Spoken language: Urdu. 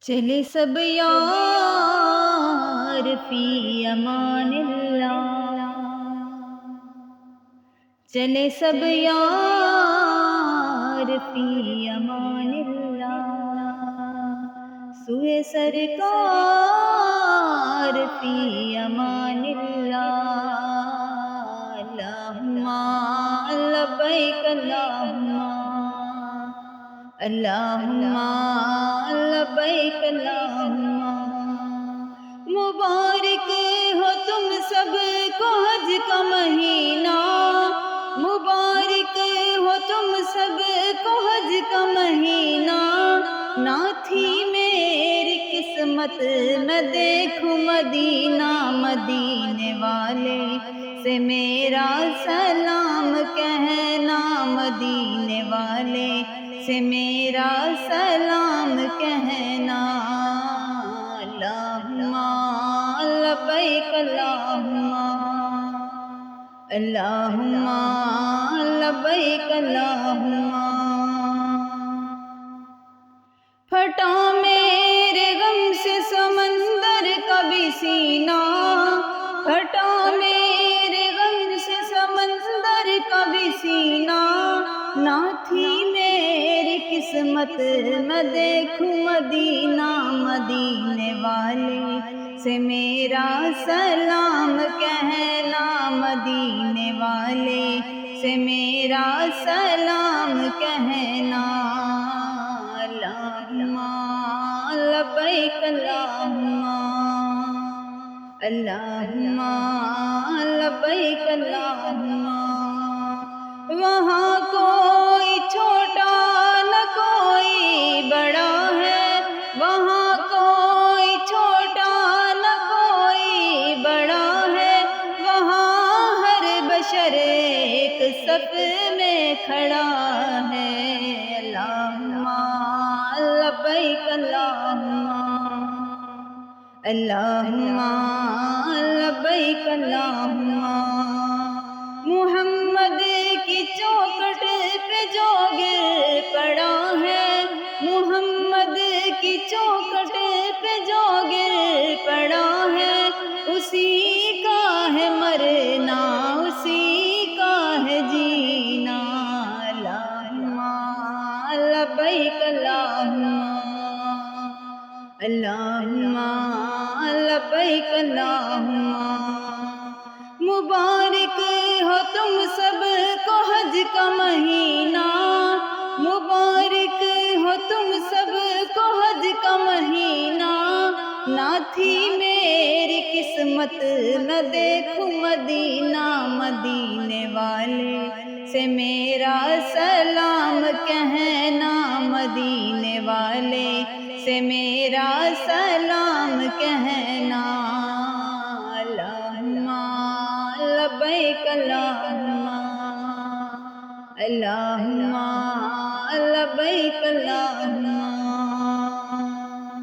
چلے سب یار فی امان اللہ، چلے سب یار فی امان اللہ، سوئے سرکار فی امان اللہ، اللہم لبیک اللہم اللہم لبیک اللہم۔ مبارک ہو تم سب کو حج کا مہینہ، مبارک ہو تم سب کو حج کا مہینہ، نہ تھی میری قسمت میں دیکھوں مدینہ، مدینے والے سے میرا سلام کہنا، مدینے والے سے میرا سلام کہنا، اللہم لبیک اللہم اللہم لبیک اللہم۔ پھٹا میرے غم سے سمندر کا بھی سینہ، پھٹا میرے غم سے سمندر کا بھی سینہ، نہ تھی میری قسمت میں دیکھوں مدینہ، مدینے والے سے میرا سلام کہنا، مدینے والے سے میرا سلام کہنا، اللہم لبیک اللہم اللہم لبیک اللہم۔ وہاں کوئی چھوٹا نہ کوئی بڑا ہے، وہاں کوئی چھوٹا نہ کوئی بڑا ہے، وہاں ہر بشر ایک صف میں کھڑا ہے، اللہم لبیک اللہم اللہم لبیک اللہم۔ محمد کی چوکھٹ پہ جو گر پڑا ہے، محمد کی چوکھٹ پہ جو گر پڑا ہے، اسی کا ہے مرنا اسی کا ہے جینا، اللہم لبیک اللہم اللہم لبیک اللہم۔ مبارک ہو تم سب کو حج کا مہینہ، مبارک ہو تم سب کو حج کا مہینہ، نہ تھی میری قسمت میں دیکھوں مدینہ، مدینے والے سے میرا سلام کہنا، مدینے والے سے میرا سلام کہنا، اللہم لبیک اللہم اللہم